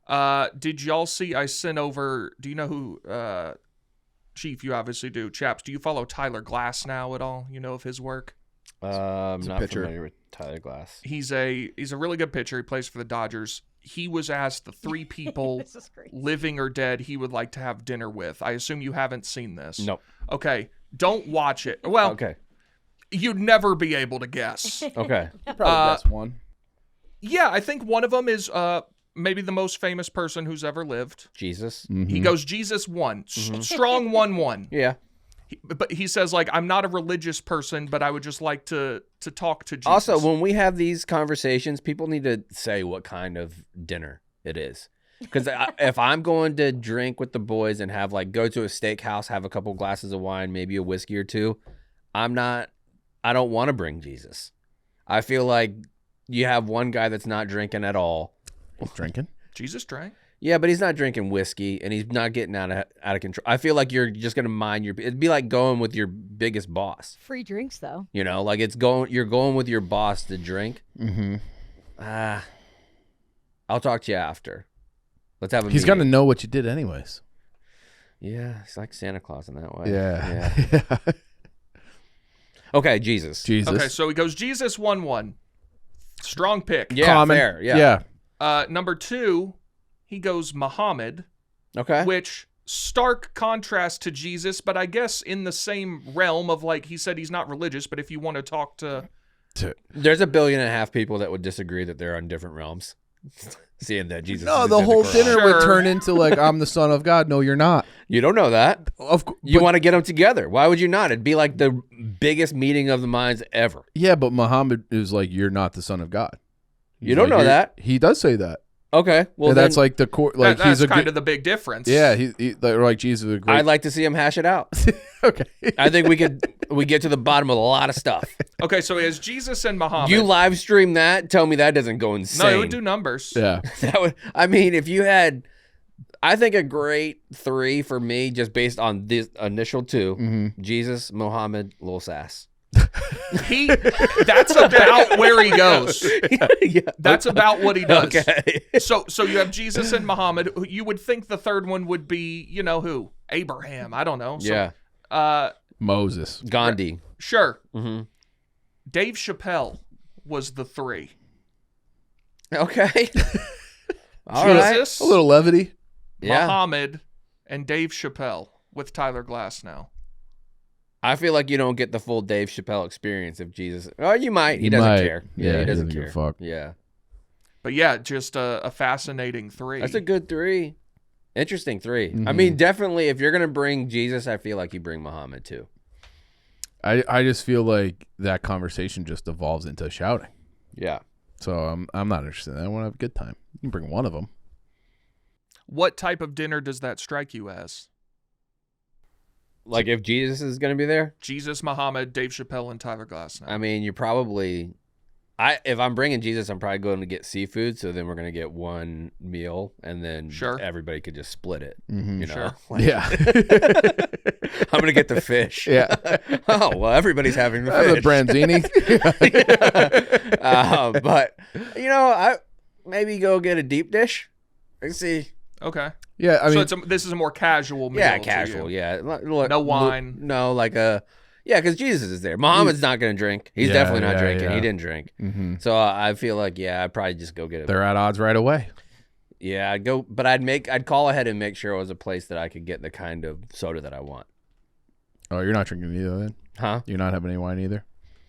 Did y'all see? I sent over. Do you know who? Chief, you obviously do. Chaps, do you follow Tyler Glasnow at all? You know of his work? I'm not familiar with Tyler Glass. He's a really good pitcher. He plays for the Dodgers. He was asked the 3 people, living or dead, he would like to have dinner with. I assume you haven't seen this. Nope. Okay, don't watch it. Well, okay. You'd never be able to guess. Okay. Probably guess one. Yeah, I think one of them is maybe the most famous person who's ever lived. Jesus. Mm-hmm. He goes Jesus 1. Strong 1-1. Yeah. But he says, like, I'm not a religious person, but I would just like to talk to Jesus. Also, when we have these conversations, people need to say what kind of dinner it is. Because if I'm going to drink with the boys and have, like, go to a steakhouse, have a couple glasses of wine, maybe a whiskey or two, I don't want to bring Jesus. I feel like you have one guy that's not drinking at all. Drinking? Jesus drank. Yeah, but he's not drinking whiskey, and he's not getting out of control. I feel like you're just gonna mind your. It'd be like going with your biggest boss. Free drinks, though. You know, like you're going with your boss to drink. Mm-hmm. I'll talk to you after. Let's have a. He's meeting. got to know what you did, anyways. Yeah, he's like Santa Claus in that way. Yeah. Okay, Jesus. Okay, so he goes Jesus 1-1. Strong pick. Yeah, Common. fair. Yeah. Number 2, he goes Muhammad. Okay. Which stark contrast to Jesus, but I guess in the same realm of, like, he said he's not religious, but if you want to talk to There's 1.5 billion people that would disagree that they're on different realms. Seeing that Jesus. No, is the in whole Quran. dinner would Sure. turn into like, I'm the son of God. No, you're not. You don't know that. You But- want to get them together. Why would you not? It'd be like the biggest meeting of the minds ever. Yeah, but Muhammad is like, you're not the son of God. You don't know that. He does say that. Okay. Well, And that's then like the core. Like that's he's a kind good. of the big difference. Yeah, like Jesus. Is a great, I'd like to see him hash it out. okay. I think we get to the bottom of a lot of stuff. Okay, so he has Jesus and Muhammad. You live stream that, tell me that doesn't go insane. No, it would do numbers. Yeah. That would, I mean, if you had, I think a great 3 for me, just based on this initial 2, Jesus, Muhammad, Lil Sass. That's about where he goes. Yeah. That's about what he does. Okay. So you have Jesus and Muhammad. You would think the third one would be, you know who? Abraham. I don't know. Yeah. Moses. Gandhi. Sure. Mm-hmm. Dave Chappelle was the 3. Okay. All right. Jesus, A little levity. Yeah. Muhammad, and Dave Chappelle with Tyler Glasnow. I feel like you don't get the full Dave Chappelle experience if Jesus. Oh, you might. He You doesn't might. care. Yeah, he doesn't give care. a fuck. Yeah. But yeah, just a fascinating 3. That's a good 3. Interesting 3. Mm-hmm. I mean, definitely, if you're going to bring Jesus, I feel like you bring Muhammad too. I just feel like that conversation just evolves into shouting. Yeah. So I'm not interested in that. I want to have a good time. You can bring one of them. What type of dinner does that strike you as? Like if Jesus is going to be there, Jesus, Muhammad, Dave Chappelle, and Tyler Glasnow. I mean, you're probably. If I'm bringing Jesus, I'm probably going to get seafood. So then we're going to get one meal, and then Sure. everybody could just split it. Mm-hmm. You know, Sure. Like, Yeah. I'm going to get the fish. Yeah. Oh well, everybody's having the The fish. branzini. But you know, I maybe go get a deep dish. Let's see. Okay. Yeah, I mean, So this is a more casual meal. Yeah, to casual. you. Yeah, No wine. No, like a. Yeah, because Jesus is there. Muhammad's not going to drink. He's Yeah, definitely not yeah, drinking. yeah. He didn't drink. mhm. So I feel like, yeah, I'd probably just go get it. They're at odds right away. Yeah, I'd go, but I'd call ahead and make sure it was a place that I could get the kind of soda that I want. Oh, you're not drinking either then? Huh? You're not having any wine either?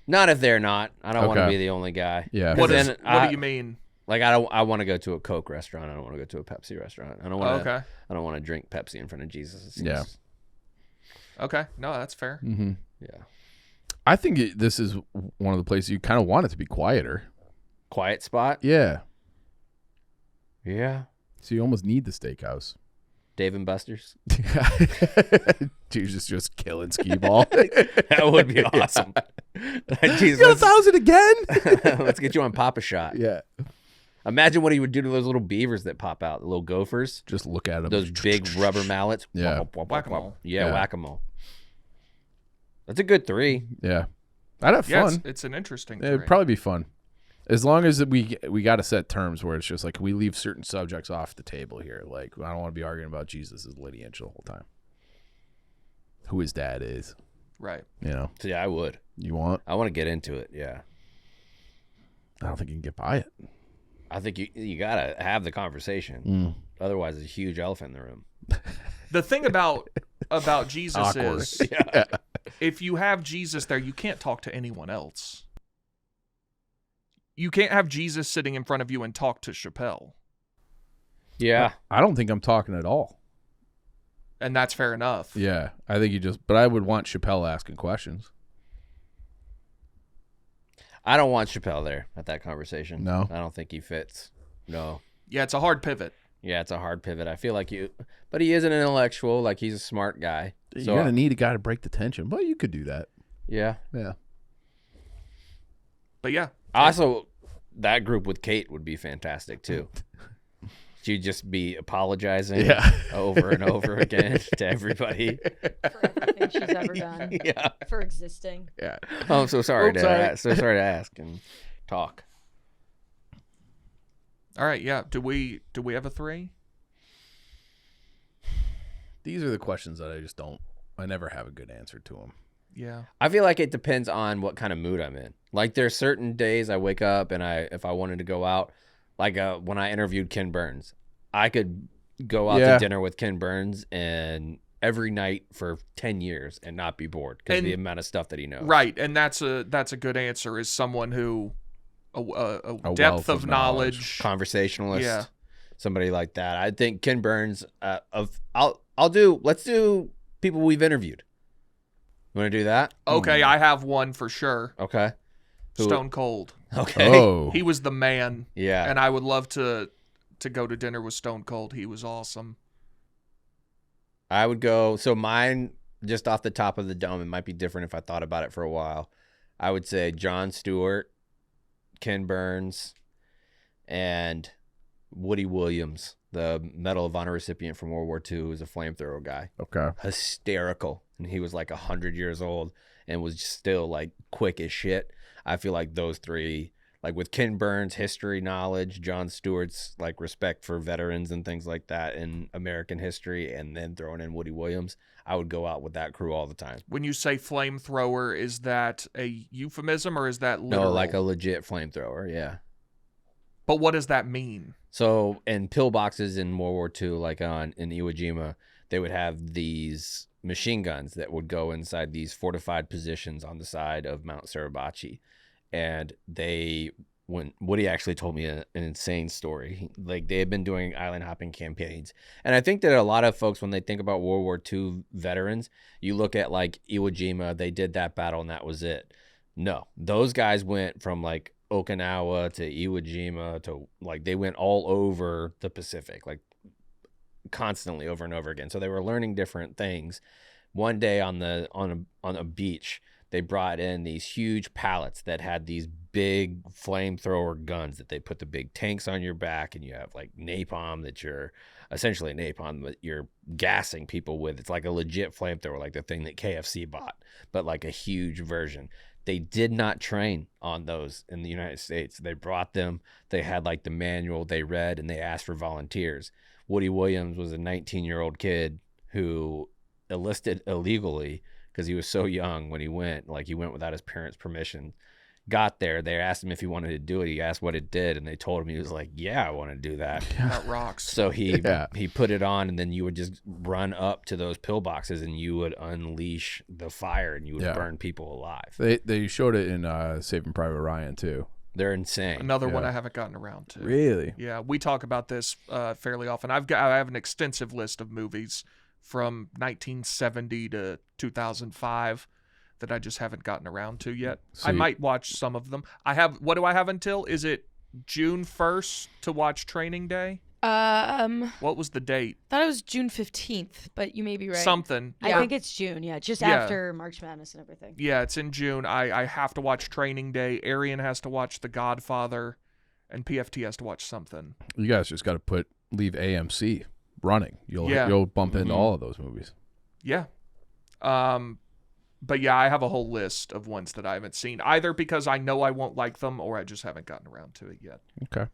Not if they're not. I don't want to Okay. be the only guy. Yeah. What Then do you mean? Like I want to go to a Coke restaurant. I don't want to go to a Pepsi restaurant. I don't want to. Okay. I don't want to drink Pepsi in front of Jesus. It seems- Yeah. Okay. No, that's fair. Mm-hmm. Yeah. I think this is one of the places you kind of want it to be quieter. Quiet spot. Yeah. Yeah. So you almost need the steakhouse. Dave and Buster's. Jesus just killing skee ball. That would be awesome. Jesus, You got 1,000 again? let's get you on Papa Shot. Yeah. Imagine what he would do to those little beavers that pop out, the little gophers, Just look at them. those big rubber mallets. Yeah. Whack-a-mole. Yeah, Yeah. whack-a-mole. That's a good 3. Yeah. I'd have Yeah, fun. it's an interesting. It'd three. probably be fun. As long as we got to set terms where it's just like we leave certain subjects off the table here. Like I don't want to be arguing about Jesus' lineage the whole time. Who his dad is. Right. You know. So yeah, I would. You want? I want to get into it. Yeah. I don't think you can get by it. I think you gotta have the conversation. Otherwise, there's a huge elephant in the room. The thing about Jesus Awkward. is, if you have Jesus there, you can't talk to anyone else. You can't have Jesus sitting in front of you and talk to Chappelle. Yeah. I don't think I'm talking at all. And that's fair enough. Yeah, I think but I would want Chappelle asking questions. I don't want Chappelle there at that conversation. No. I don't think he fits. No. Yeah, it's a hard pivot. Yeah, it's a hard pivot. I feel like but he is an intellectual. Like he's a smart guy. You're going to need a guy to break the tension, but you could do that. Yeah. Yeah. But yeah. Also, that group with Kate would be fantastic too. She'd just be apologizing over and over again to everybody. For everything she's ever done. Yeah. For existing. Yeah. Oh, I'm so sorry Sorry to ask and talk. All right, yeah. Do we have a 3? These are the questions that I never have a good answer to them. Yeah. I feel like it depends on what kind of mood I'm in. Like there's certain days I wake up and if I wanted to go out, like when I interviewed Ken Burns, I could go out to dinner with Ken Burns and every night for 10 years and not be bored because of the amount of stuff that he knows. Right, and that's a good answer. Is someone who a depth wealth of of knowledge, Conversationalist, somebody like that. I think Ken Burns. Let's do people we've interviewed. You want to do that? Okay, I have one for sure. Okay. Stone Cold. Okay. Oh. He was the man. Yeah. And I would love to go to dinner with Stone Cold. He was awesome. I would go. So mine, just off the top of the dome, it might be different if I thought about it for a while. I would say Jon Stewart, Ken Burns, and Woody Williams, the Medal of Honor recipient from World War II, who was a flamethrower guy. Okay. Hysterical. And he was like 100 years old and was still like quick as shit. I feel like those three, like with Ken Burns' history knowledge, Jon Stewart's like respect for veterans and things like that in American history, and then throwing in Woody Williams, I would go out with that crew all the time. When you say flamethrower, is that a euphemism or is that literal? No, like a legit flamethrower, yeah. But what does that mean? So in pillboxes in World War II, like in Iwo Jima, they would have these machine guns that would go inside these fortified positions on the side of Mount Suribachi. And when Woody actually told me an insane story. Like they had been doing island hopping campaigns. And I think that a lot of folks, when they think about World War II veterans, you look at like Iwo Jima, they did that battle and that was it. No, those guys went from like Okinawa to Iwo Jima to like they went all over the Pacific, like constantly over and over again. So they were learning different things. One day on a beach, they brought in these huge pallets that had these big flamethrower guns that they put the big tanks on your back, and you have like napalm that you're essentially napalm that you're gassing people with. It's like a legit flamethrower, like the thing that KFC bought, but like a huge version. They did not train on those in the United States. They brought them, they had like the manual they read, and they asked for volunteers. Woody Williams was a 19-year-old kid who enlisted illegally because he was so young when he went. Like he went without his parents' permission. Got there, they asked him if he wanted to do it. He asked what it did, and they told him. He was like, yeah, I want to do that. That rocks. So he put it on, and then you would just run up to those pillboxes and you would unleash the fire and you would burn people alive. They showed it in Saving Private Ryan too. They're insane. Another one I haven't gotten around to. Really? Yeah, we talk about this fairly often. I have an extensive list of movies from 1970 to 2005 that I just haven't gotten around to yet. So I might watch some of them. What do I have until? Is it June 1st to watch Training Day? What was the date? Thought it was June 15th, but you may be right. Something. I think it's June, just after March Madness and everything. Yeah, it's in June. I have to watch Training Day. Arian has to watch The Godfather, and PFT has to watch something. You guys just got to leave AMC running. You'll bump into all of those movies. Yeah. But yeah, I have a whole list of ones that I haven't seen, either because I know I won't like them or I just haven't gotten around to it yet. Okay.